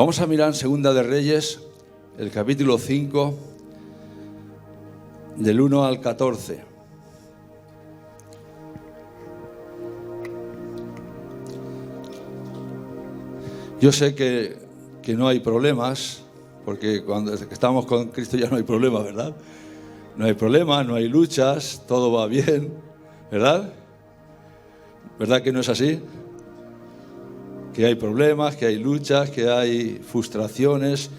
Vamos a mirar en Segunda de Reyes, el capítulo 5, del 1 al 14. Yo sé que no hay problemas, porque cuando estamos con Cristo ya no hay problemas, ¿verdad? No hay problemas, no hay luchas, todo va bien, ¿verdad? ¿Verdad que no es así? Que hay problemas, que hay luchas, que hay frustraciones,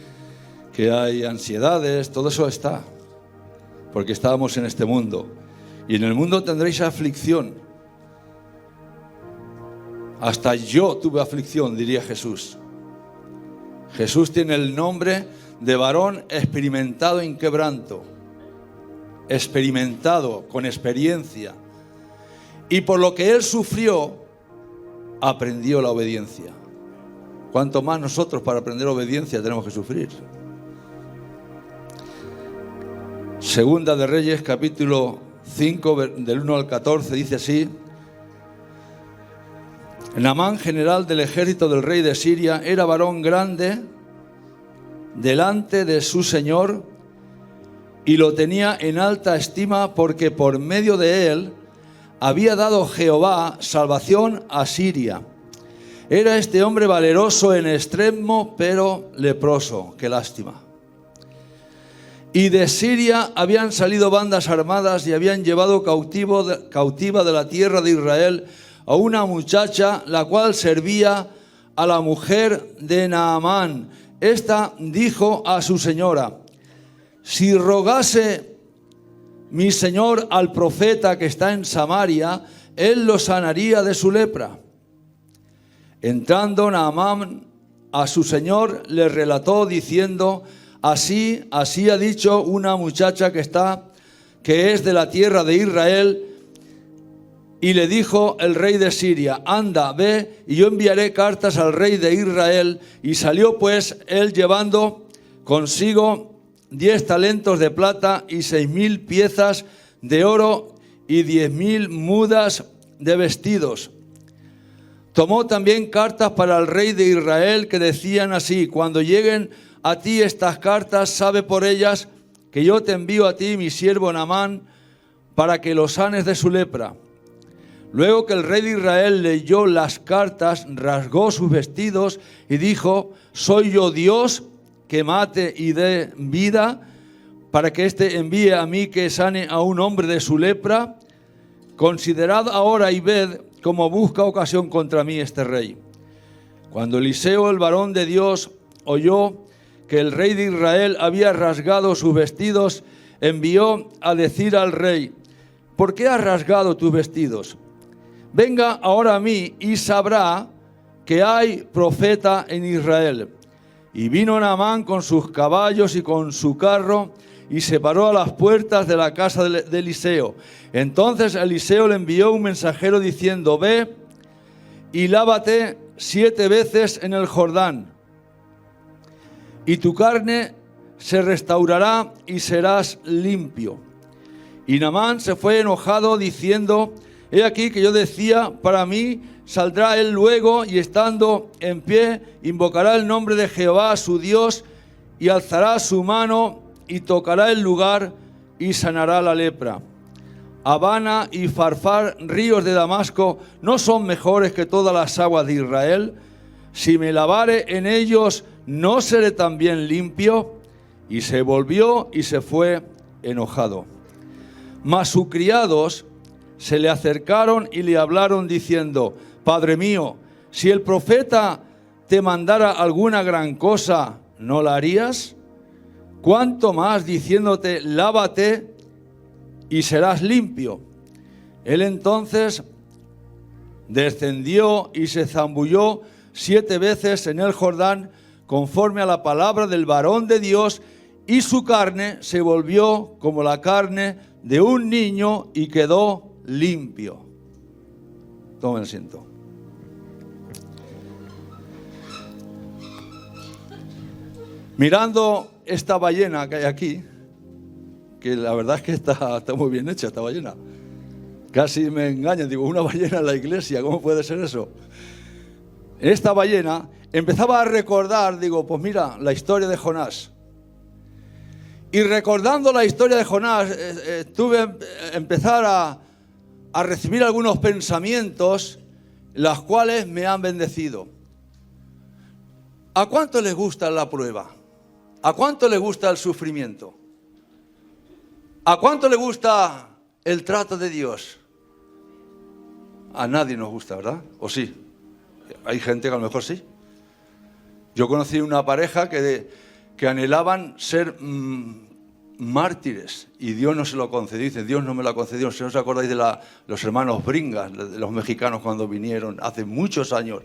que hay ansiedades, todo eso está, porque estábamos en este mundo. Y en el mundo tendréis aflicción. Hasta yo tuve aflicción, diría Jesús. Jesús tiene el nombre de varón experimentado en quebranto. Experimentado, con experiencia. Y por lo que él sufrió, aprendió la obediencia. Cuanto más nosotros para aprender obediencia tenemos que sufrir. Segunda de Reyes, capítulo 5, del 1 al 14, dice así: Naamán, general del ejército del rey de Siria, era varón grande delante de su señor y lo tenía en alta estima, porque por medio de él había dado Jehová salvación a Siria. Era este hombre valeroso en extremo, pero leproso. Qué lástima. Y de Siria habían salido bandas armadas y habían llevado cautiva de la tierra de Israel a una muchacha, la cual servía a la mujer de Naamán. Esta dijo a su señora: si rogase mi señor al profeta que está en Samaria, él lo sanaría de su lepra. Entrando Naamán a su señor, le relató diciendo: así ha dicho una muchacha que es de la tierra de Israel. Y le dijo el rey de Siria: anda, ve, y yo enviaré cartas al rey de Israel. Y salió pues él llevando consigo 10 talentos de plata y 6,000 piezas de oro y 10,000 mudas de vestidos. Tomó también cartas para el rey de Israel que decían así: cuando lleguen a ti estas cartas, sabe por ellas que yo te envío a ti mi siervo Naamán para que lo sanes de su lepra. Luego que el rey de Israel leyó las cartas, rasgó sus vestidos y dijo: ¿soy yo Dios que mate y dé vida para que éste envíe a mí que sane a un hombre de su lepra? Considerad ahora y ved cómo busca ocasión contra mí este rey. Cuando Eliseo, el varón de Dios, oyó que el rey de Israel había rasgado sus vestidos, envió a decir al rey: ¿por qué has rasgado tus vestidos? Venga ahora a mí y sabrá que hay profeta en Israel. Y vino Naamán con sus caballos y con su carro y se paró a las puertas de la casa de Eliseo. Entonces Eliseo le envió un mensajero diciendo: ve y lávate 7 veces en el Jordán, y tu carne se restaurará y serás limpio. Y Naamán se fue enojado diciendo: he aquí que yo decía, para mí saldrá él luego, y estando en pie invocará el nombre de Jehová su Dios, y alzará su mano y tocará el lugar y sanará la lepra. Abana y Farfar, ríos de Damasco, ¿no son mejores que todas las aguas de Israel? Si me lavare en ellos, ¿no seré también limpio? Y se volvió y se fue enojado. Mas sus criados se le acercaron y le hablaron diciendo: Padre mío, si el profeta te mandara alguna gran cosa, ¿no la harías? ¿Cuánto más diciéndote: lávate y serás limpio? Él entonces descendió y se zambulló 7 veces en el Jordán, conforme a la palabra del varón de Dios, y su carne se volvió como la carne de un niño y quedó limpio. Tomen asiento. Mirando esta ballena que hay aquí, que la verdad es que está muy bien hecha esta ballena. Casi me engañan, digo, una ballena en la iglesia, ¿cómo puede ser eso? Esta ballena empezaba a recordar, digo, pues mira, la historia de Jonás. Y recordando la historia de Jonás, empezar a recibir algunos pensamientos, los cuales me han bendecido. ¿A cuánto les gusta la prueba? ¿A cuánto le gusta el sufrimiento? ¿A cuánto le gusta el trato de Dios? A nadie nos gusta, ¿verdad? ¿O sí? Hay gente que a lo mejor sí. Yo conocí una pareja que anhelaban ser mártires y Dios no se lo concedió. Dice, Dios no me lo ha concedido. Si no os acordáis de los hermanos Bringas, de los mexicanos cuando vinieron hace muchos años.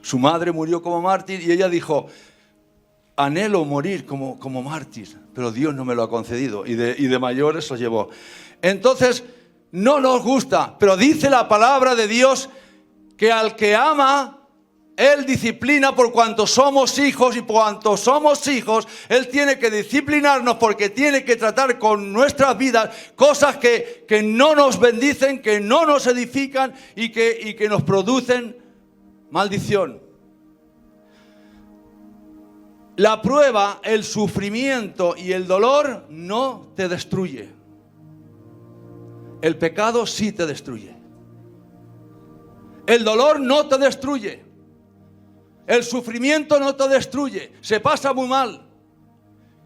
Su madre murió como mártir y ella dijo, anhelo morir como mártir, pero Dios no me lo ha concedido. Y de mayores lo llevó. Entonces, no nos gusta, pero dice la palabra de Dios que al que ama, Él disciplina por cuanto somos hijos, y por cuanto somos hijos, Él tiene que disciplinarnos porque tiene que tratar con nuestras vidas cosas que no nos bendicen, que no nos edifican y que nos producen maldición. La prueba, el sufrimiento y el dolor no te destruye. El pecado sí te destruye. El dolor no te destruye. El sufrimiento no te destruye. Se pasa muy mal.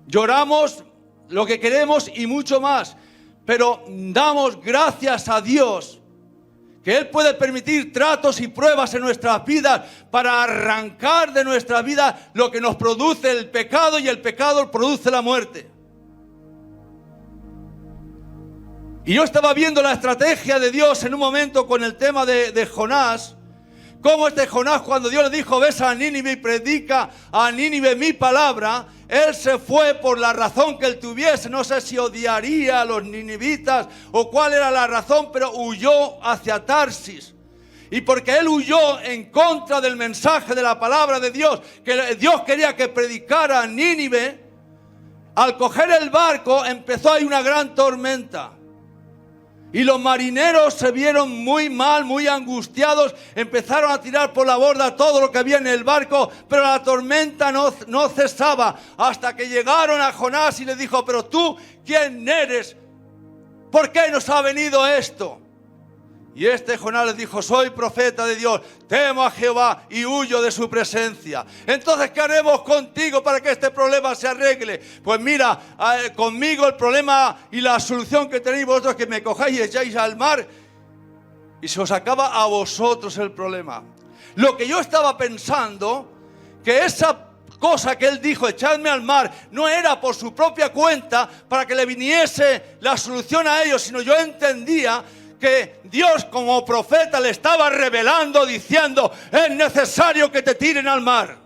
Lloramos lo que queremos y mucho más. Pero damos gracias a Dios que Él puede permitir tratos y pruebas en nuestras vidas para arrancar de nuestra vida lo que nos produce el pecado, y el pecado produce la muerte. Y yo estaba viendo la estrategia de Dios en un momento con el tema de Jonás. Cómo este Jonás, cuando Dios le dijo, ves a Nínive y predica a Nínive mi palabra, él se fue por la razón que él tuviese. No sé si odiaría a los ninivitas o cuál era la razón, pero huyó hacia Tarsis. Y porque él huyó en contra del mensaje de la palabra de Dios, que Dios quería que predicara a Nínive, al coger el barco empezó ahí una gran tormenta. Y los marineros se vieron muy mal, muy angustiados. Empezaron a tirar por la borda todo lo que había en el barco, pero la tormenta no cesaba, hasta que llegaron a Jonás y le dijo, pero tú, ¿quién eres? ¿Por qué nos ha venido esto? Y este Jonás les dijo, soy profeta de Dios, temo a Jehová y huyo de su presencia. Entonces, ¿qué haremos contigo para que este problema se arregle? Pues mira, conmigo el problema y la solución que tenéis vosotros es que me cojáis y echáis al mar y se os acaba a vosotros el problema. Lo que yo estaba pensando, que esa cosa que él dijo, echadme al mar, no era por su propia cuenta para que le viniese la solución a ellos, sino yo entendía que Dios como profeta le estaba revelando, diciendo, es necesario que te tiren al mar.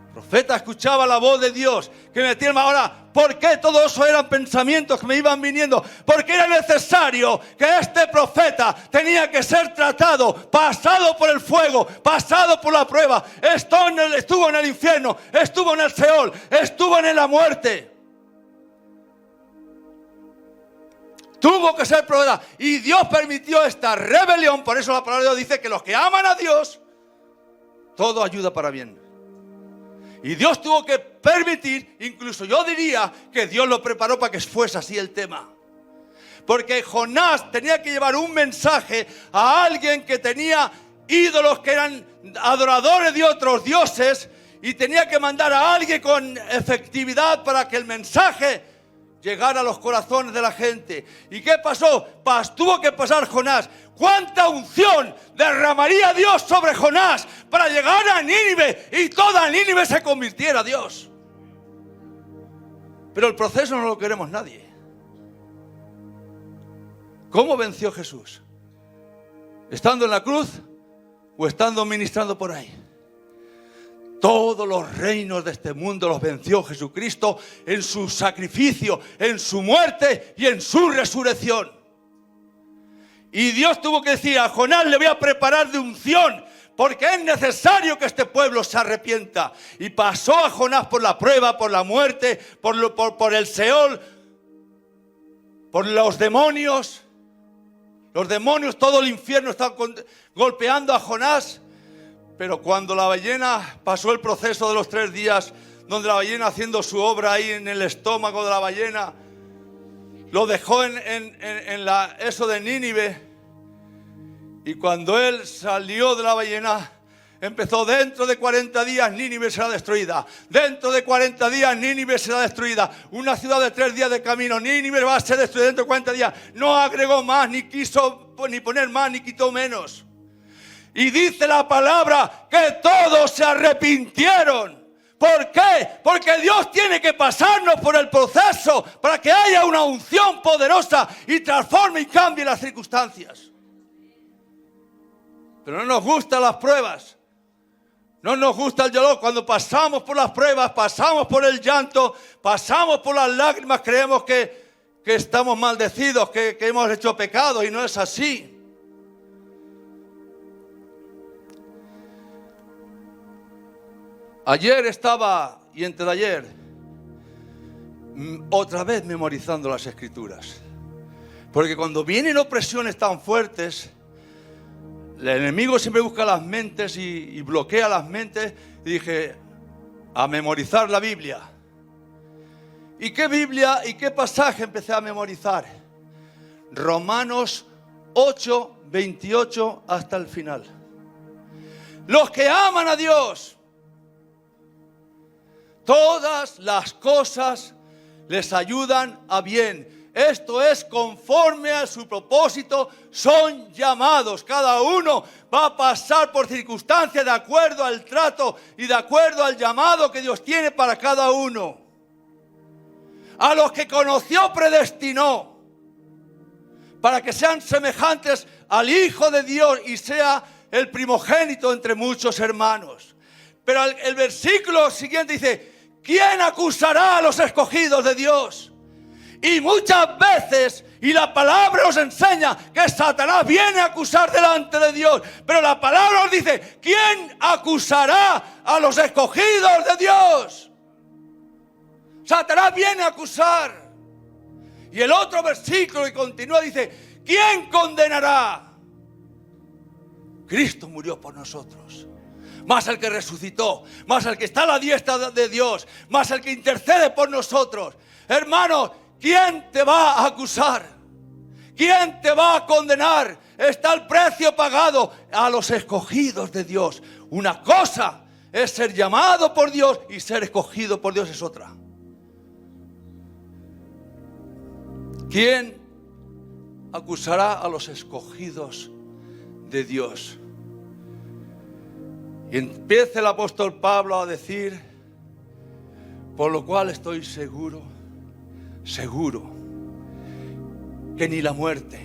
El profeta escuchaba la voz de Dios, que me tiran. Ahora, ¿por qué todo eso eran pensamientos que me iban viniendo? Porque era necesario que este profeta tenía que ser tratado, pasado por el fuego, pasado por la prueba. Estuvo en el infierno, estuvo en el Seol, estuvo en la muerte. Tuvo que ser probada. Y Dios permitió esta rebelión. Por eso la palabra de Dios dice que los que aman a Dios, todo ayuda para bien. Y Dios tuvo que permitir, incluso yo diría que Dios lo preparó para que fuese así el tema. Porque Jonás tenía que llevar un mensaje a alguien que tenía ídolos que eran adoradores de otros dioses, y tenía que mandar a alguien con efectividad para que el mensaje llegar a los corazones de la gente. ¿Y qué pasó? Tuvo que pasar Jonás. ¿Cuánta unción derramaría Dios sobre Jonás para llegar a Nínive y toda Nínive se convirtiera a Dios? Pero el proceso no lo queremos nadie. ¿Cómo venció Jesús? ¿Estando en la cruz o estando ministrando por ahí? Todos los reinos de este mundo los venció Jesucristo en su sacrificio, en su muerte y en su resurrección. Y Dios tuvo que decir, a Jonás le voy a preparar de unción, porque es necesario que este pueblo se arrepienta. Y pasó a Jonás por la prueba, por la muerte, por el Seol, por los demonios. Los demonios, todo el infierno está golpeando a Jonás. Pero cuando la ballena pasó el proceso de los 3 días, donde la ballena haciendo su obra ahí en el estómago de la ballena, lo dejó en eso de Nínive. Y cuando él salió de la ballena, empezó: dentro de 40 días Nínive será destruida. Dentro de 40 días Nínive será destruida. Una ciudad de 3 días de camino, Nínive va a ser destruida dentro de 40 días. No agregó más, ni quiso ni poner más, ni quitó menos. Y dice la palabra que todos se arrepintieron. ¿Por qué? Porque Dios tiene que pasarnos por el proceso para que haya una unción poderosa y transforme y cambie las circunstancias. Pero no nos gustan las pruebas. No nos gusta el dolor. Cuando pasamos por las pruebas, pasamos por el llanto, pasamos por las lágrimas, creemos que estamos maldecidos, que hemos hecho pecado, y no es así. Ayer estaba, y antes de ayer, otra vez memorizando las Escrituras. Porque cuando vienen opresiones tan fuertes, el enemigo siempre busca las mentes y bloquea las mentes. Y dije, a memorizar la Biblia. ¿Y qué Biblia y qué pasaje empecé a memorizar? Romanos 8, 28 hasta el final. Los que aman a Dios, todas las cosas les ayudan a bien. Esto es conforme a su propósito, son llamados. Cada uno va a pasar por circunstancias de acuerdo al trato y de acuerdo al llamado que Dios tiene para cada uno. A los que conoció predestinó para que sean semejantes al Hijo de Dios y sea el primogénito entre muchos hermanos. Pero el versículo siguiente dice: ¿quién acusará a los escogidos de Dios? Y muchas veces, y la palabra nos enseña que Satanás viene a acusar delante de Dios. Pero la palabra nos dice: ¿quién acusará a los escogidos de Dios? Satanás viene a acusar. Y el otro versículo que continúa dice: ¿quién condenará? Cristo murió por nosotros. Más el que resucitó, más el que está a la diestra de Dios, más el que intercede por nosotros. Hermanos, ¿quién te va a acusar? ¿Quién te va a condenar? Está el precio pagado a los escogidos de Dios. Una cosa es ser llamado por Dios y ser escogido por Dios es otra. ¿Quién acusará a los escogidos de Dios? Y empieza el apóstol Pablo a decir: por lo cual estoy seguro, que ni la muerte,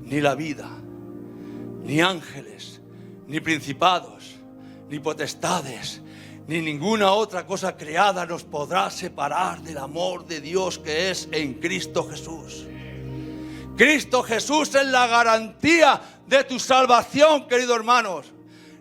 ni la vida, ni ángeles, ni principados, ni potestades, ni ninguna otra cosa creada nos podrá separar del amor de Dios que es en Cristo Jesús. Cristo Jesús es la garantía de tu salvación, queridos hermanos.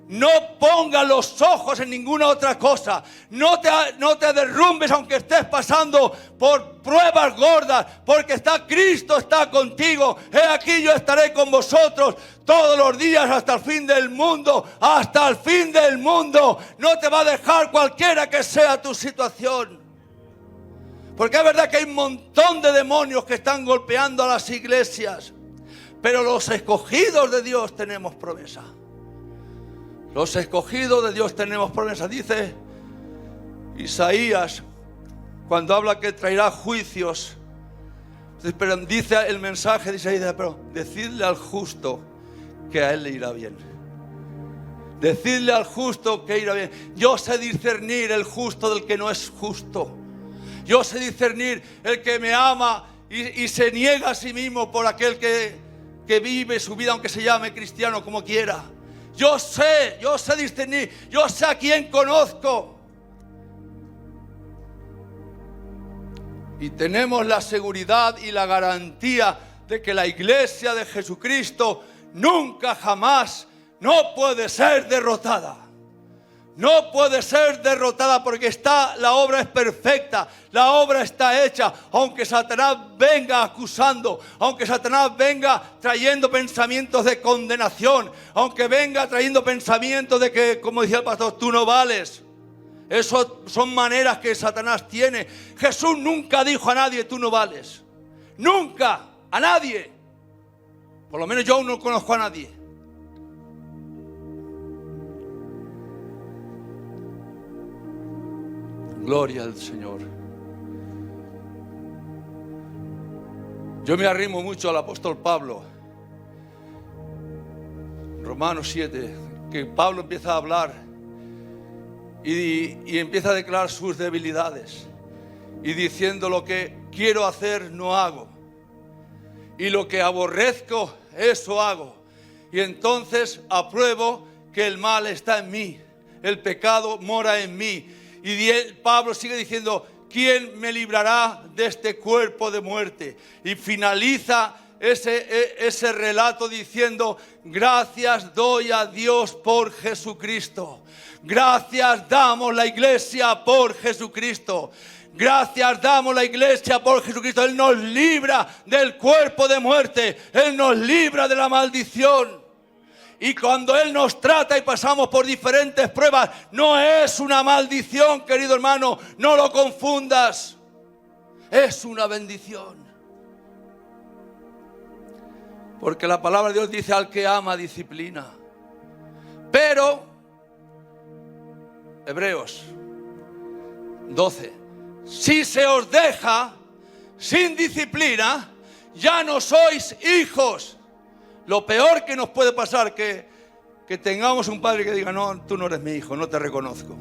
No pongas los ojos en ninguna otra cosa. No te derrumbes aunque estés pasando por pruebas gordas, porque Cristo está contigo. He aquí yo estaré con vosotros todos los días hasta el fin del mundo. Hasta el fin del mundo. No te va a dejar cualquiera que sea tu situación. Porque es verdad que hay un montón de demonios que están golpeando a las iglesias. Pero los escogidos de Dios tenemos promesa. Los escogidos de Dios tenemos promesa. Dice Isaías, cuando habla que traerá juicios, pero dice el mensaje de Isaías: pero decidle al justo que a él le irá bien. Decidle al justo que irá bien. Yo sé discernir el justo del que no es justo. Yo sé discernir el que me ama y se niega a sí mismo por aquel que vive su vida, aunque se llame cristiano como quiera. Yo sé discernir, yo sé a quién conozco. Y tenemos la seguridad y la garantía de que la iglesia de Jesucristo nunca jamás no puede ser derrotada. No puede ser derrotada porque la obra es perfecta, la obra está hecha. Aunque Satanás venga acusando, aunque Satanás venga trayendo pensamientos de condenación, aunque venga trayendo pensamientos de que, como decía el pastor, tú no vales. Eso son maneras que Satanás tiene. Jesús nunca dijo a nadie, tú no vales. Nunca, a nadie. Por lo menos yo no conozco a nadie. Gloria al Señor. Yo me arrimo mucho al apóstol Pablo. Romanos 7, que Pablo empieza a hablar y empieza a declarar sus debilidades. Y diciendo, lo que quiero hacer no hago. Y lo que aborrezco, eso hago. Y entonces apruebo que el mal está en mí. El pecado mora en mí. Y Pablo sigue diciendo, ¿quién me librará de este cuerpo de muerte? Y finaliza ese relato diciendo, gracias doy a Dios por Jesucristo. Gracias damos la iglesia por Jesucristo. Gracias damos la iglesia por Jesucristo. Él nos libra del cuerpo de muerte. Él nos libra de la maldición. Y cuando Él nos trata y pasamos por diferentes pruebas, no es una maldición, querido hermano, no lo confundas. Es una bendición. Porque la palabra de Dios dice, al que ama disciplina. Pero, Hebreos 12, si se os deja sin disciplina, ya no sois hijos. Lo peor que nos puede pasar que tengamos un padre que diga, no, tú no eres mi hijo, no te reconozco.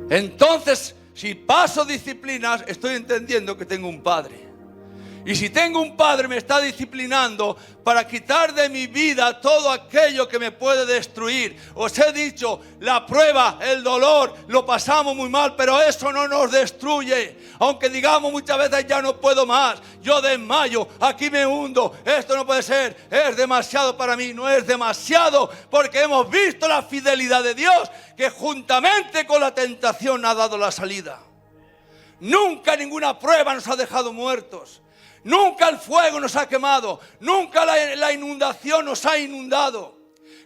Entonces, si paso disciplinas, estoy entendiendo que tengo un padre. Y si tengo un padre, me está disciplinando para quitar de mi vida todo aquello que me puede destruir. Os he dicho, la prueba, el dolor, lo pasamos muy mal, pero eso no nos destruye. Aunque digamos muchas veces, ya no puedo más, yo desmayo, aquí me hundo, esto no puede ser, es demasiado para mí. No es demasiado, porque hemos visto la fidelidad de Dios, que juntamente con la tentación ha dado la salida. Nunca ninguna prueba nos ha dejado muertos. Nunca el fuego nos ha quemado. Nunca la inundación nos ha inundado.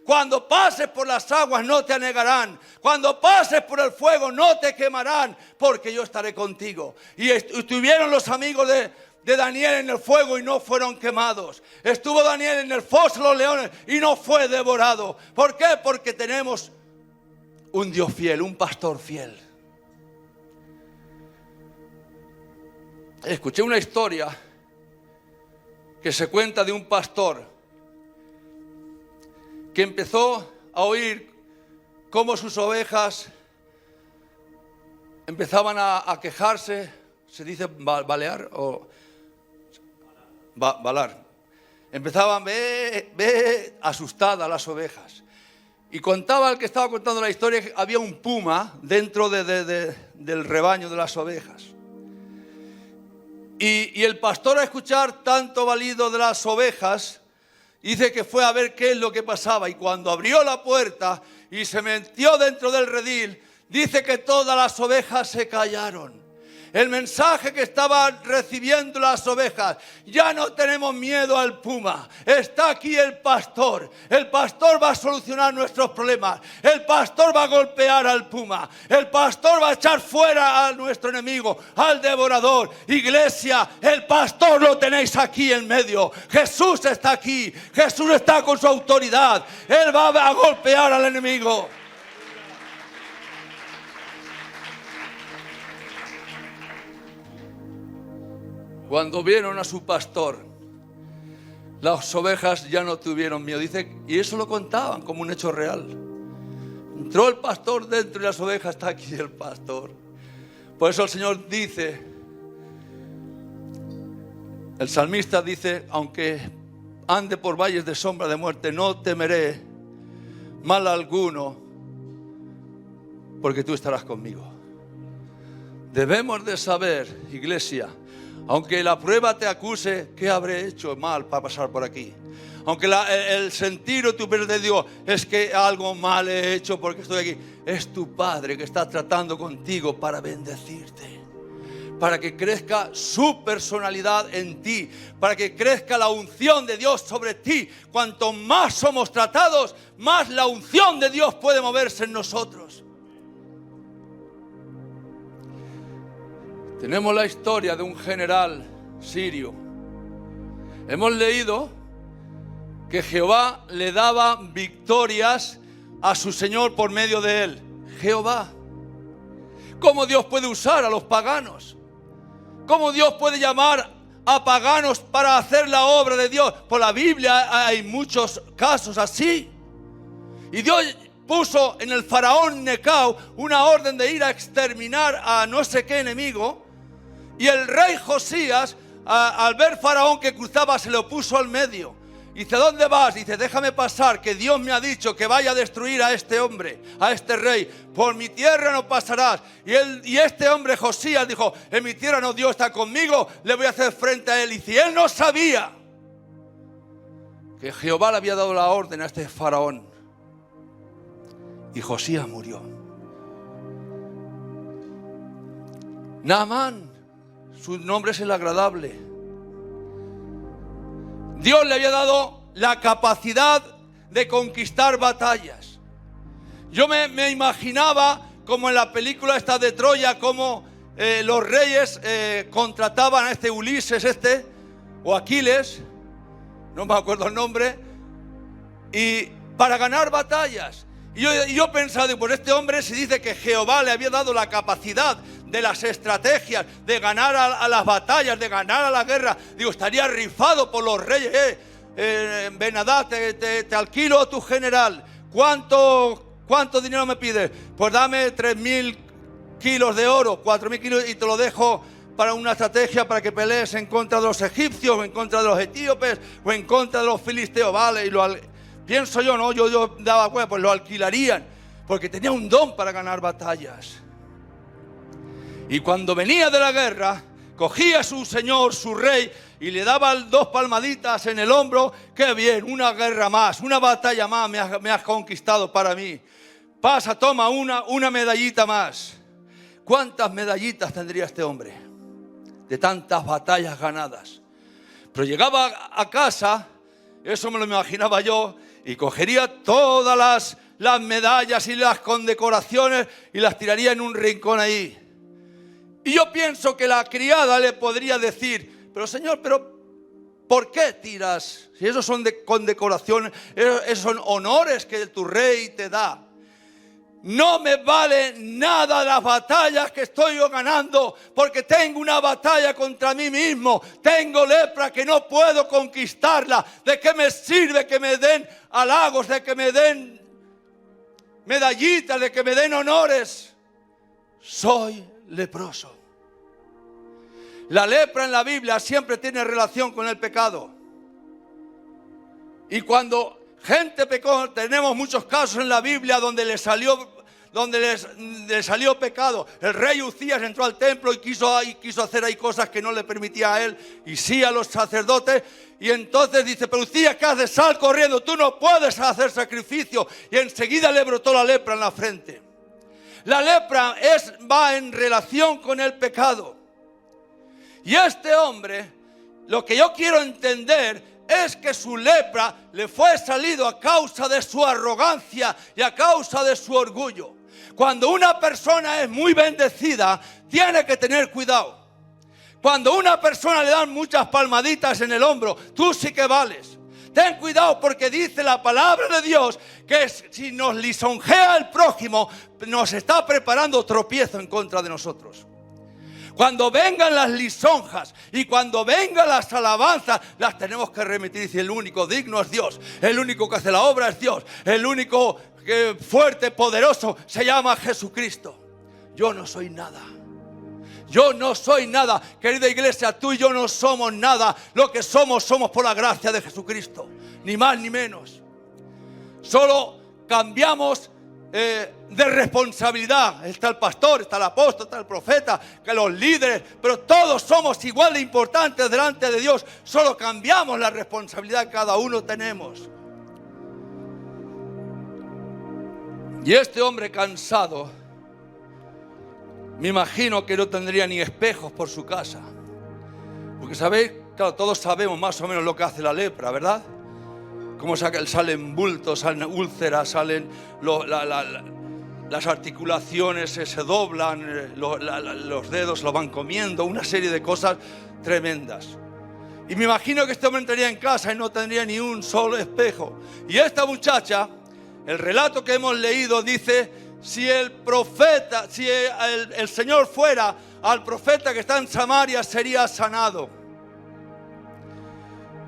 Cuando pases por las aguas no te anegarán. Cuando pases por el fuego no te quemarán, porque yo estaré contigo. Y estuvieron los amigos de Daniel en el fuego y no fueron quemados. Estuvo Daniel en el foso de los leones y no fue devorado. ¿Por qué? Porque tenemos un Dios fiel, un pastor fiel. Escuché una historia que se cuenta de un pastor que empezó a oír cómo sus ovejas empezaban a quejarse, se dice balear o balar. Empezaban asustadas las ovejas. Y contaba el que estaba contando la historia que había un puma dentro del rebaño de las ovejas. Y el pastor, a escuchar tanto balido de las ovejas, dice que fue a ver qué es lo que pasaba. Y cuando abrió la puerta y se metió dentro del redil, dice que todas las ovejas se callaron. El mensaje que estaban recibiendo las ovejas: ya no tenemos miedo al puma, está aquí el pastor va a solucionar nuestros problemas, el pastor va a golpear al puma, el pastor va a echar fuera a nuestro enemigo, al devorador. Iglesia, el pastor lo tenéis aquí en medio, Jesús está aquí, Jesús está con su autoridad, Él va a golpear al enemigo. Cuando vieron a su pastor, las ovejas ya no tuvieron miedo. Dice, y eso lo contaban como un hecho real. Entró el pastor dentro y las ovejas, está aquí el pastor. Por eso el Señor dice, el salmista dice, aunque ande por valles de sombra de muerte, no temeré mal alguno, porque tú estarás conmigo. Debemos de saber, iglesia, Aunque la prueba te acuse, ¿qué habré hecho mal para pasar por aquí? Aunque el sentir o tu te digo, es que algo mal he hecho porque estoy aquí. Es tu Padre que está tratando contigo para bendecirte. Para que crezca su personalidad en ti. Para que crezca la unción de Dios sobre ti. Cuanto más somos tratados, más la unción de Dios puede moverse en nosotros. Tenemos la historia de un general sirio. Hemos leído que Jehová le daba victorias a su Señor por medio de él. Jehová. ¿Cómo Dios puede usar a los paganos? ¿Cómo Dios puede llamar a paganos para hacer la obra de Dios? Por la Biblia hay muchos casos así. Y Dios puso en el faraón Necao una orden de ir a exterminar a no sé qué enemigo. Y el rey Josías, al ver faraón que cruzaba, se lo puso al medio. Dice, ¿dónde vas? Dice, déjame pasar, que Dios me ha dicho que vaya a destruir a este hombre, a este rey. Por mi tierra no pasarás. Y este hombre Josías dijo, en mi tierra no, Dios está conmigo, le voy a hacer frente a él. Y si él no sabía que Jehová le había dado la orden a este faraón, y Josías murió. Naamán, su nombre es el agradable. Dios le había dado la capacidad de conquistar batallas. Yo me imaginaba como en la película esta de Troya, como los reyes contrataban a este Ulises, o Aquiles, no me acuerdo el nombre, y para ganar batallas. Y yo pensaba, pues este hombre, se dice que Jehová le había dado la capacidad de las estrategias, de ganar a las batallas, de ganar a la guerra. Digo, estaría rifado por los reyes. Ben-Hadad, te alquilo a tu general. ¿Cuánto dinero me pides? Pues dame 3.000 kilos de oro, 4.000 kilos, y te lo dejo para una estrategia para que pelees en contra de los egipcios, o en contra de los etíopes, o en contra de los filisteos. Vale, y pienso yo, ¿no? Yo daba cuenta, pues lo alquilarían, porque tenía un don para ganar batallas. Y cuando venía de la guerra, cogía a su señor, su rey, y le daba 2 palmaditas en el hombro. ¡Qué bien! Una guerra más, una batalla más me has conquistado para mí. Pasa, toma una medallita más. ¿Cuántas medallitas tendría este hombre de tantas batallas ganadas? Pero llegaba a casa, eso me lo imaginaba yo, y cogería todas las medallas y las condecoraciones y las tiraría en un rincón ahí. Y yo pienso que la criada le podría decir, pero señor, ¿por qué tiras? Si esos son condecoraciones, esos son honores que tu rey te da. No me vale nada las batallas que estoy yo ganando, porque tengo una batalla contra mí mismo. Tengo lepra que no puedo conquistarla. ¿De qué me sirve que me den halagos, de que me den medallitas, de que me den honores? Soy leproso. La lepra en la Biblia siempre tiene relación con el pecado. Y cuando gente pecó, tenemos muchos casos en la Biblia donde les salió pecado. El rey Uzías entró al templo y quiso hacer ahí cosas que no le permitía a él y sí a los sacerdotes. Y entonces dice, pero Uzías, ¿qué haces? Sal corriendo, tú no puedes hacer sacrificio. Y enseguida le brotó la lepra en la frente. La lepra va en relación con el pecado. Y este hombre, lo que yo quiero entender es que su lepra le fue salido a causa de su arrogancia y a causa de su orgullo. Cuando una persona es muy bendecida, tiene que tener cuidado. Cuando a una persona le dan muchas palmaditas en el hombro, tú sí que vales. Ten cuidado, porque dice la palabra de Dios que si nos lisonjea el prójimo, nos está preparando tropiezo en contra de nosotros. Cuando vengan las lisonjas y cuando vengan las alabanzas, las tenemos que remitir. Dice, el único digno es Dios. El único que hace la obra es Dios. El único fuerte, poderoso, se llama Jesucristo. Yo no soy nada. Yo no soy nada. Querida iglesia, tú y yo no somos nada. Lo que somos por la gracia de Jesucristo. Ni más ni menos. Solo cambiamos de responsabilidad. Está el pastor, está el apóstol, está el profeta, que los líderes, pero todos somos igual de importantes delante de Dios. Solo cambiamos la responsabilidad que cada uno tenemos. Y este hombre cansado, me imagino que no tendría ni espejos por su casa. Porque sabéis, claro, todos sabemos más o menos lo que hace la lepra, ¿verdad? Cómo salen bultos, salen úlceras, salen las articulaciones se doblan, los dedos lo van comiendo, una serie de cosas tremendas. Y me imagino que este hombre entraría en casa y no tendría ni un solo espejo. Y esta muchacha, el relato que hemos leído dice, si el Señor fuera al profeta que está en Samaria, sería sanado.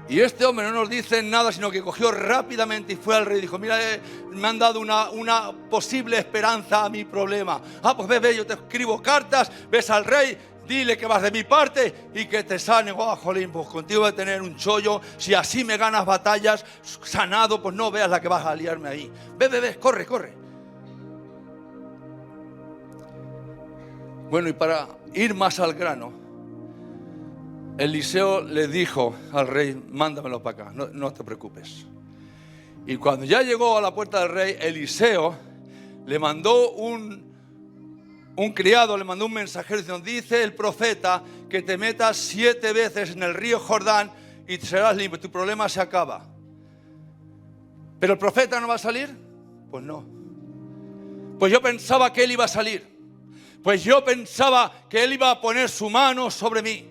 Y este hombre no nos dice nada, sino que cogió rápidamente y fue al rey y dijo, mira, me han dado una posible esperanza a mi problema. Pues ve, yo te escribo cartas, ves al rey, dile que vas de mi parte y que te sane. Jolín, pues contigo voy a tener un chollo. Si así me ganas batallas, sanado, pues no veas la que vas a liarme ahí. Ve, corre. Bueno, y para ir más al grano, Eliseo le dijo al rey, mándamelo para acá, no te preocupes. Y cuando ya llegó a la puerta del rey, Eliseo le mandó un criado, le mandó un mensajero diciendo, dice el profeta que te metas 7 veces en el río Jordán y serás limpio, tu problema se acaba. ¿Pero el profeta no va a salir? Pues no. Pues yo pensaba que él iba a salir. Pues yo pensaba que él iba a poner su mano sobre mí,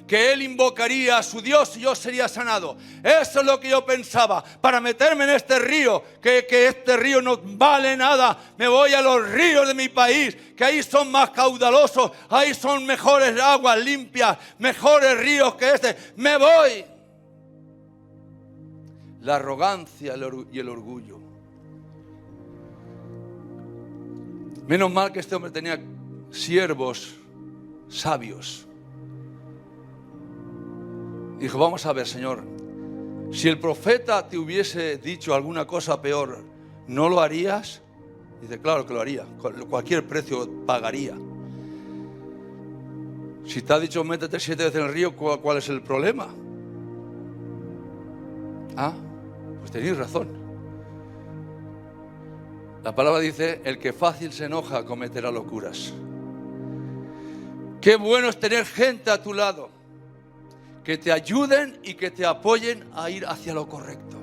que él invocaría a su Dios y yo sería sanado. Eso es lo que yo pensaba, para meterme en este río, que este río no vale nada. Me voy a los ríos de mi país, que ahí son más caudalosos, ahí son mejores aguas limpias, mejores ríos que este. Me voy. La arrogancia y el orgullo. Menos mal que este hombre tenía siervos sabios. Dijo, vamos a ver, Señor, si el profeta te hubiese dicho alguna cosa peor, ¿no lo harías? Dice, claro que lo haría, cualquier precio pagaría. Si te ha dicho métete 7 veces en el río, ¿cuál es el problema? Pues tenéis razón. La palabra dice, el que fácil se enoja cometerá locuras. Qué bueno es tener gente a tu lado que te ayuden y que te apoyen a ir hacia lo correcto.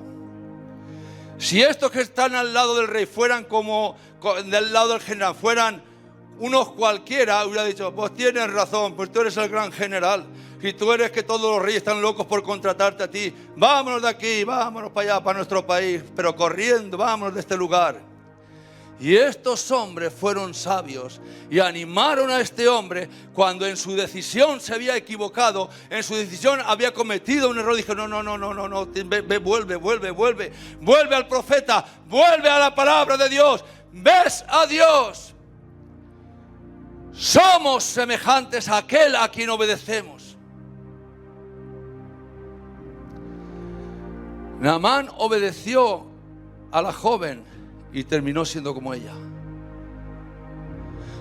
Si estos que están al lado del rey fueran como del lado del general, fueran unos cualquiera, hubiera dicho, pues tienes razón, pues tú eres el gran general. Si tú eres que todos los reyes están locos por contratarte a ti, vámonos de aquí, vámonos para allá, para nuestro país, pero corriendo, vámonos de este lugar. Y estos hombres fueron sabios y animaron a este hombre cuando en su decisión se había equivocado, en su decisión había cometido un error. Dijo, no, vuelve al profeta, vuelve a la palabra de Dios, ves a Dios. Somos semejantes a aquel a quien obedecemos. Naamán obedeció a la joven y terminó siendo como ella.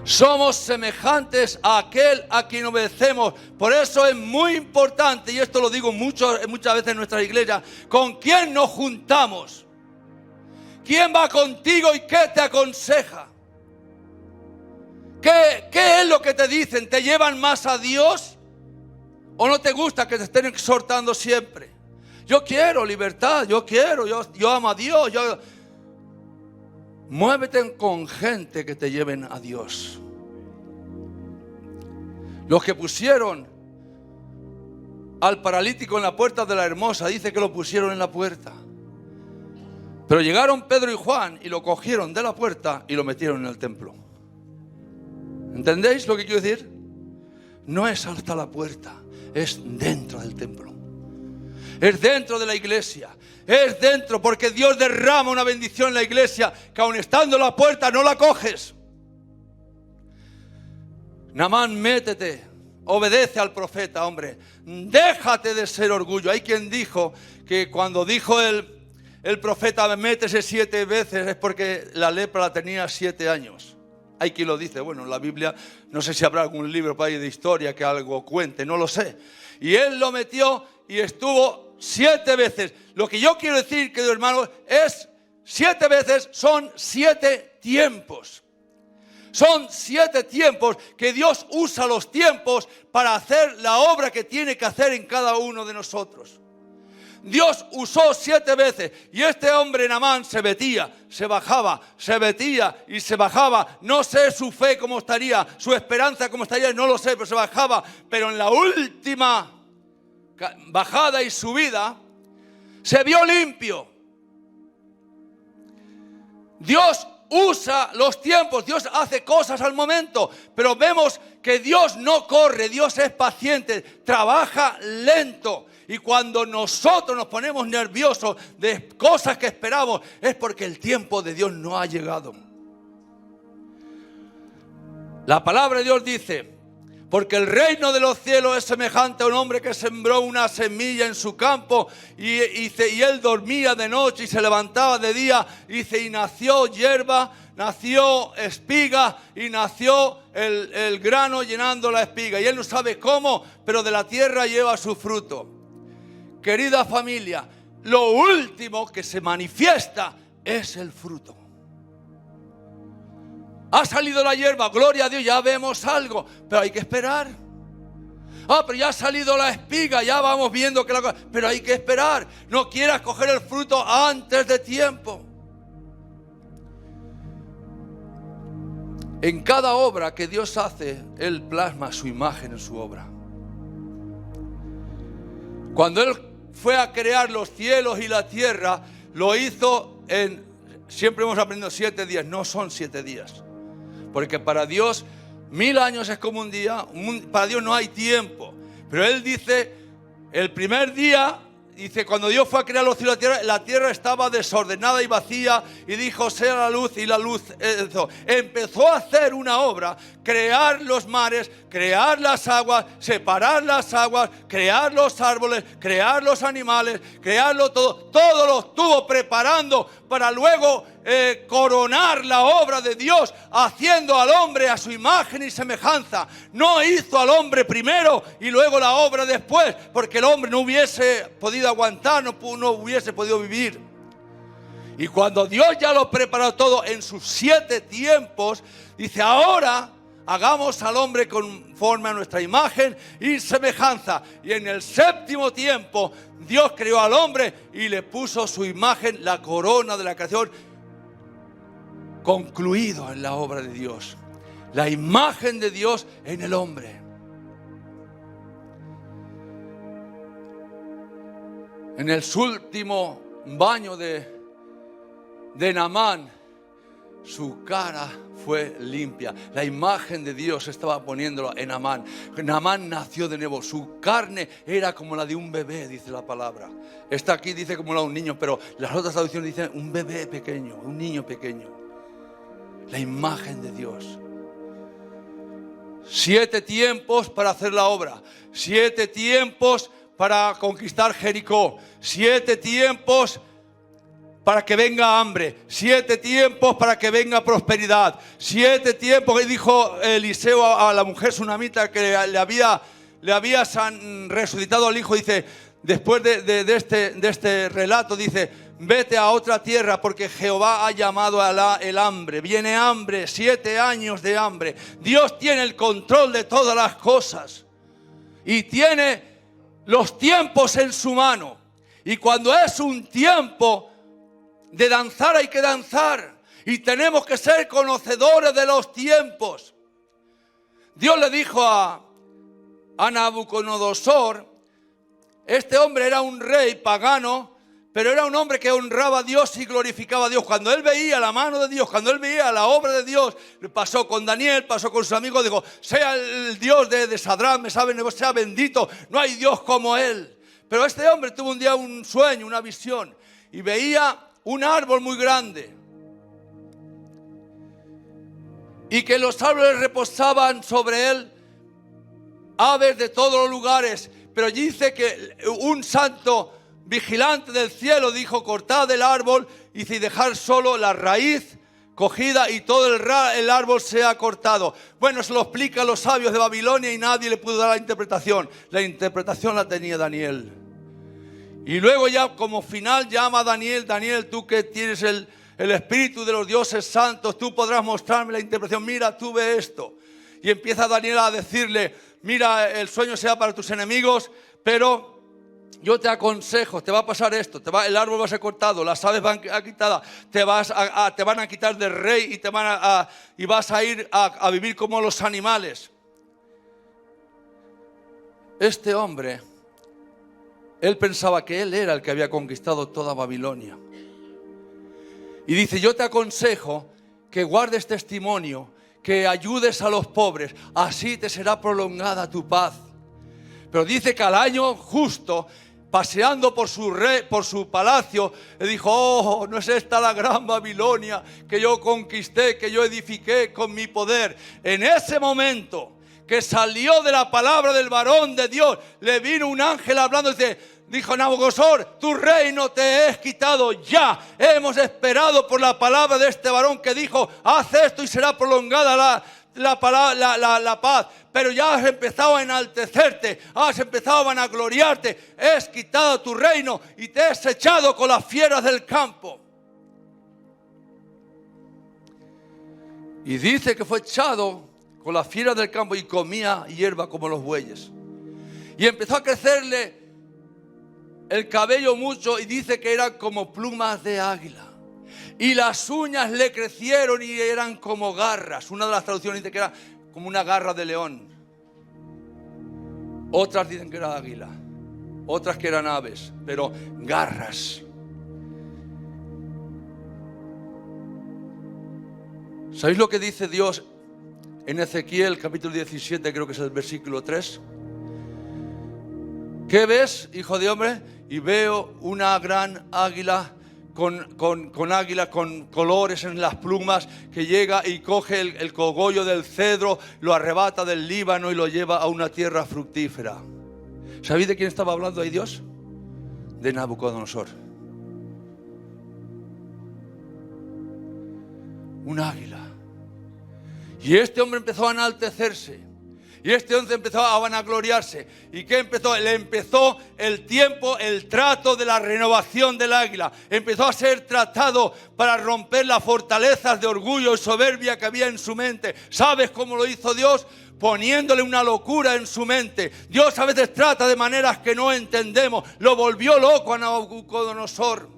Somos semejantes a aquel a quien obedecemos. Por eso es muy importante, y esto lo digo muchas veces en nuestra iglesia, ¿con quién nos juntamos? ¿Quién va contigo y qué te aconseja? ¿Qué es lo que te dicen? ¿Te llevan más a Dios? ¿O no te gusta que te estén exhortando siempre? Yo quiero libertad, yo amo a Dios, Muévete con gente que te lleven a Dios. Los que pusieron al paralítico en la puerta de la Hermosa, dice que lo pusieron en la puerta. Pero llegaron Pedro y Juan y lo cogieron de la puerta y lo metieron en el templo. ¿Entendéis lo que quiero decir? No es hasta la puerta, es dentro del templo. Es dentro de la iglesia. Es dentro, porque Dios derrama una bendición en la iglesia que aun estando en la puerta no la coges. Naamán, métete, obedece al profeta, hombre. Déjate de ser orgullo. Hay quien dijo que cuando dijo el el profeta métese 7 veces, es porque la lepra la tenía 7 años. Hay quien lo dice, bueno, en la Biblia, no sé si habrá algún libro por ahí de historia que algo cuente, no lo sé. Y él lo metió y estuvo 7 veces. Lo que yo quiero decir, queridos hermanos, es 7 veces son 7 tiempos. Son 7 tiempos que Dios usa los tiempos para hacer la obra que tiene que hacer en cada uno de nosotros. Dios usó 7 veces y este hombre Naamán se metía, se bajaba, se metía y se bajaba. No sé su fe cómo estaría, su esperanza cómo estaría, no lo sé, pero se bajaba. Pero en la última bajada y subida se vio limpio. Dios usa los tiempos, Dios hace cosas al momento, pero vemos que Dios no corre, Dios es paciente, trabaja lento. Y cuando nosotros nos ponemos nerviosos de cosas que esperamos, es porque el tiempo de Dios no ha llegado. La palabra de Dios dice: porque el reino de los cielos es semejante a un hombre que sembró una semilla en su campo y él dormía de noche y se levantaba de día, y nació hierba, nació espiga y nació el grano llenando la espiga. Y él no sabe cómo, pero de la tierra lleva su fruto. Querida familia, lo último que se manifiesta es el fruto. Ha salido la hierba, gloria a Dios, ya vemos algo, pero hay que esperar. Pero ya ha salido la espiga, ya vamos viendo que la cosa, pero hay que esperar. No quieras coger el fruto antes de tiempo. En cada obra que Dios hace, Él plasma su imagen en su obra. Cuando Él fue a crear los cielos y la tierra, lo hizo siempre hemos aprendido 7 días, no son 7 días. Porque para Dios 1000 años es como un día, para Dios no hay tiempo. Pero Él dice, el primer día, dice, cuando Dios fue a crear los cielos y la tierra estaba desordenada y vacía, y dijo, sea la luz, y la luz empezó a hacer una obra, crear los mares, crear las aguas, separar las aguas, crear los árboles, crear los animales, crearlo todo lo estuvo preparando para luego coronar la obra de Dios, haciendo al hombre a su imagen y semejanza. No hizo al hombre primero y luego la obra después, porque el hombre no hubiese podido aguantar, no hubiese podido vivir. Y cuando Dios ya lo preparó todo en sus 7 tiempos, dice, ahora hagamos al hombre conforme a nuestra imagen y semejanza. Y en el 7º tiempo Dios creó al hombre y le puso su imagen, la corona de la creación, concluido en la obra de Dios. La imagen de Dios en el hombre. En el último baño de Naamán, su cara fue limpia. La imagen de Dios estaba poniéndola en Naamán. Naamán nació de nuevo. Su carne era como la de un bebé, dice la palabra. Esta aquí dice como la de un niño, pero las otras traducciones dicen un bebé pequeño, un niño pequeño. La imagen de Dios. 7 tiempos para hacer la obra. 7 tiempos para conquistar Jericó. 7 tiempos para que venga hambre. 7 tiempos para que venga prosperidad. 7 tiempos que dijo Eliseo a la mujer sunamita que le había resucitado al hijo. Dice, después de este relato, dice, vete a otra tierra porque Jehová ha llamado el hambre. Viene hambre, 7 años de hambre. Dios tiene el control de todas las cosas y tiene los tiempos en su mano. Y cuando es un tiempo de danzar, hay que danzar. Y tenemos que ser conocedores de los tiempos. Dios le dijo a Nabucodonosor, este hombre era un rey pagano, pero era un hombre que honraba a Dios y glorificaba a Dios. Cuando él veía la mano de Dios, cuando él veía la obra de Dios, pasó con Daniel, pasó con sus amigos, dijo, sea el Dios de Sadrach, Mesach, sea bendito, no hay Dios como él. Pero este hombre tuvo un día un sueño, una visión, y veía un árbol muy grande, y que los árboles reposaban sobre él aves de todos los lugares, pero dice que un santo vigilante del cielo dijo: cortad el árbol y dejar solo la raíz cogida y todo el árbol sea cortado. Bueno, se lo explican los sabios de Babilonia y nadie le pudo dar la interpretación. La interpretación la tenía Daniel. Y luego ya como final llama a Daniel: Daniel, tú que tienes el espíritu de los dioses santos, tú podrás mostrarme la interpretación. Mira, tú ve esto. Y empieza Daniel a decirle: mira, el sueño sea para tus enemigos, pero yo te aconsejo, te va a pasar esto, el árbol va a ser cortado, las aves van a quitar, te van a quitar del rey y vas a ir a vivir como los animales. Este hombre, él pensaba que él era el que había conquistado toda Babilonia. Y dice: yo te aconsejo que guardes testimonio, que ayudes a los pobres, así te será prolongada tu paz. Pero dice que al año justo, paseando por su palacio, le dijo: oh, no es esta la gran Babilonia que yo conquisté, que yo edifiqué con mi poder. En ese momento que salió de la palabra del varón de Dios, le vino un ángel hablando y dijo: Nabucodonosor, tu reino te es quitado ya. Hemos esperado por la palabra de este varón que dijo: haz esto y será prolongada la paz. Pero ya has empezado a enaltecerte, has empezado a vanagloriarte, has quitado tu reino y te has echado con las fieras del campo. Y dice que fue echado con las fieras del campo y comía hierba como los bueyes. Y empezó a crecerle el cabello mucho y dice que eran como plumas de águila. Y las uñas le crecieron y eran como garras. Una de las traducciones dice que era como una garra de león. Otras dicen que era águila. Otras que eran aves, pero garras. ¿Sabéis lo que dice Dios en Ezequiel capítulo 17, creo que es el versículo 3? ¿Qué ves, hijo de hombre? Y veo una gran águila con colores en las plumas, que llega y coge el cogollo del cedro, lo arrebata del Líbano y lo lleva a una tierra fructífera. ¿Sabéis de quién estaba hablando ahí Dios? De Nabucodonosor. Un águila. Y este hombre empezó a enaltecerse. Y este hombre empezó a vanagloriarse. ¿Y qué empezó? Le empezó el tiempo, el trato de la renovación del águila. Empezó a ser tratado para romper las fortalezas de orgullo y soberbia que había en su mente. ¿Sabes cómo lo hizo Dios? Poniéndole una locura en su mente. Dios a veces trata de maneras que no entendemos. Lo volvió loco a Nabucodonosor.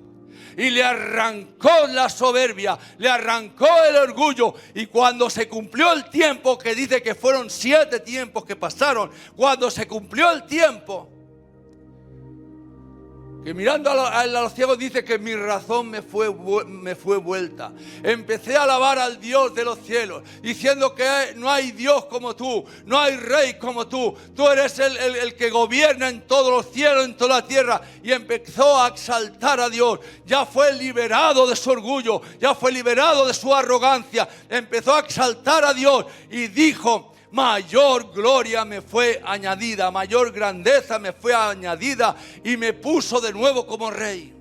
Y le arrancó la soberbia, le arrancó el orgullo. Y cuando se cumplió el tiempo, que dice que fueron 7 tiempos que pasaron, cuando se cumplió el tiempo, que mirando a los ciegos dice que mi razón me fue vuelta. Empecé a alabar al Dios de los cielos, diciendo que no hay Dios como tú, no hay rey como tú. Tú eres el que gobierna en todos los cielos, en toda la tierra. Y empezó a exaltar a Dios. Ya fue liberado de su orgullo, ya fue liberado de su arrogancia. Empezó a exaltar a Dios y dijo: mayor gloria me fue añadida, mayor grandeza me fue añadida, y me puso de nuevo como rey.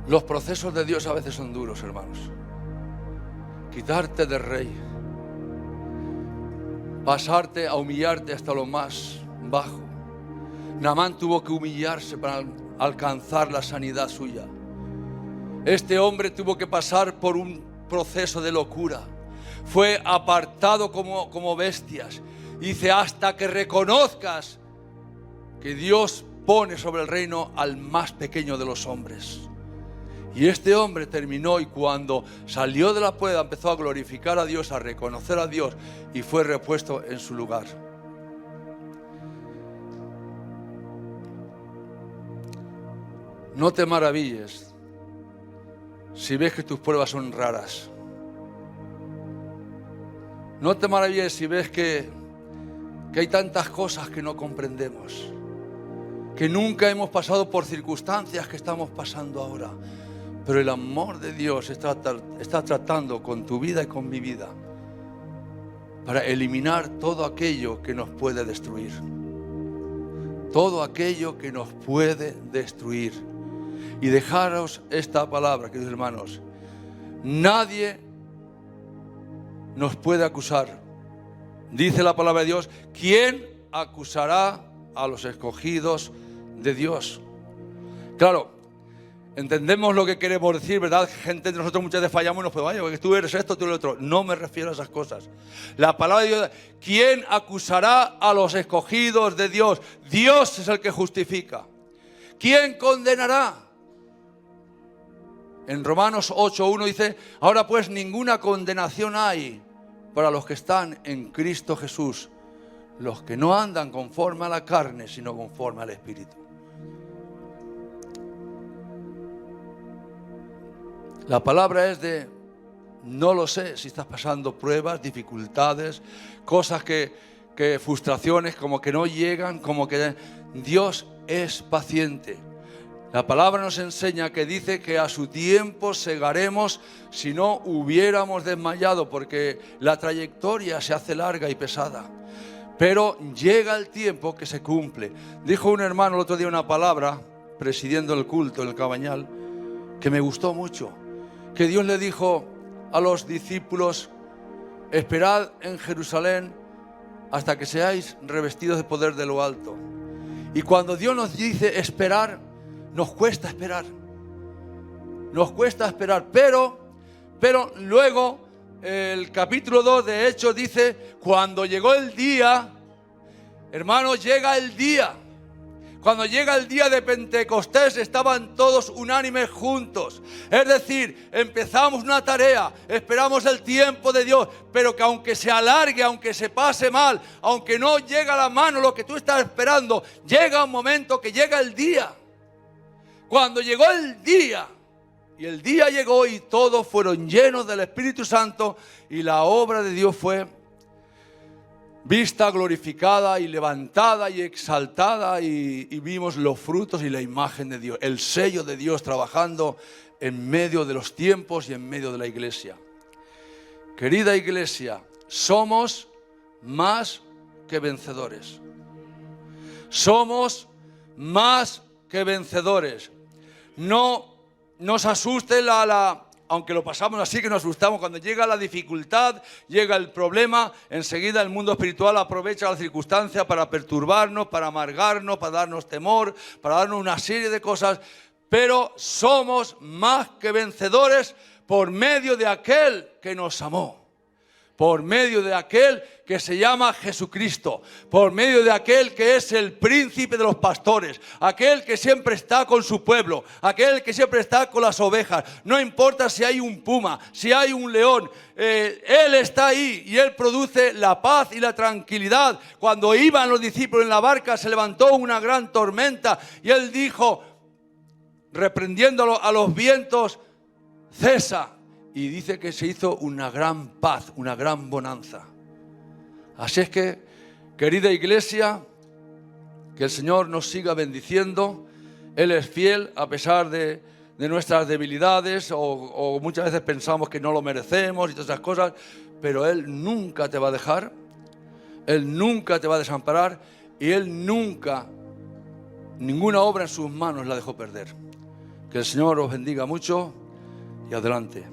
Los procesos de Dios a veces son duros, hermanos. Quitarte de rey, pasarte a humillarte hasta lo más bajo. Naamán tuvo que humillarse para alcanzar la sanidad suya. Este hombre tuvo que pasar por un proceso de locura. Fue apartado como bestias. Dice: hasta que reconozcas que Dios pone sobre el reino al más pequeño de los hombres. Y este hombre terminó, y cuando salió de la prueba empezó a glorificar a Dios, a reconocer a Dios, y fue repuesto en su lugar. No te maravilles si ves que tus pruebas son raras. No te maravilles si ves que hay tantas cosas que no comprendemos, que nunca hemos pasado por circunstancias que estamos pasando ahora. Pero el amor de Dios está tratando con tu vida y con mi vida. para eliminar todo aquello que nos puede destruir. Todo aquello que nos puede destruir. Y dejaros esta palabra, queridos hermanos. Nadie nos puede acusar. Dice la palabra de Dios, ¿quién acusará a los escogidos de Dios? Claro, entendemos lo que queremos decir, ¿verdad? Gente de nosotros muchas veces fallamos y nos podemos, porque tú eres esto, tú eres otro. No me refiero a esas cosas. La palabra de Dios, ¿quién acusará a los escogidos de Dios? Dios es el que justifica. ¿Quién condenará? En Romanos 8:1 dice, ahora pues ninguna condenación hay para los que están en Cristo Jesús, los que no andan conforme a la carne, sino conforme al Espíritu. La palabra es de, no lo sé si estás pasando pruebas, dificultades, cosas que frustraciones, como que no llegan, como que Dios es paciente. La palabra nos enseña que dice que a su tiempo segaremos si no hubiéramos desmayado, porque la trayectoria se hace larga y pesada. Pero llega el tiempo que se cumple. Dijo un hermano el otro día una palabra, presidiendo el culto en el Cabañal, que me gustó mucho. Que Dios le dijo a los discípulos, esperad en Jerusalén hasta que seáis revestidos de poder de lo alto. Y cuando Dios nos dice esperar, nos cuesta esperar. Nos cuesta esperar, pero luego el capítulo 2 de Hechos dice, cuando llegó el día, hermanos, llega el día. Cuando llega el día de Pentecostés estaban todos unánimes juntos. Es decir, empezamos una tarea, esperamos el tiempo de Dios, pero que aunque se alargue, aunque se pase mal, aunque no llega a la mano lo que tú estás esperando, llega un momento que llega el día. Cuando llegó el día, y el día llegó y todos fueron llenos del Espíritu Santo y la obra de Dios fue vista, glorificada y levantada y exaltada y vimos los frutos y la imagen de Dios, el sello de Dios trabajando en medio de los tiempos y en medio de la iglesia. Querida iglesia, somos más que vencedores. Somos más que vencedores. No nos asuste aunque lo pasamos así, que nos asustamos. Cuando llega la dificultad, llega el problema, enseguida el mundo espiritual aprovecha la circunstancia para perturbarnos, para amargarnos, para darnos temor, para darnos una serie de cosas. Pero somos más que vencedores por medio de aquel que nos amó. Por medio de aquel que se llama Jesucristo, por medio de aquel que es el príncipe de los pastores, aquel que siempre está con su pueblo, aquel que siempre está con las ovejas. No importa si hay un puma, si hay un león, Él está ahí y Él produce la paz y la tranquilidad. Cuando iban los discípulos en la barca se levantó una gran tormenta y Él dijo, reprendiendo a los vientos, cesa. Y dice que se hizo una gran paz, una gran bonanza. Así es que, querida iglesia, que el Señor nos siga bendiciendo. Él es fiel a pesar de nuestras debilidades o muchas veces pensamos que no lo merecemos y todas esas cosas. Pero Él nunca te va a dejar, Él nunca te va a desamparar y Él nunca, ninguna obra en sus manos la dejó perder. Que el Señor os bendiga mucho y adelante.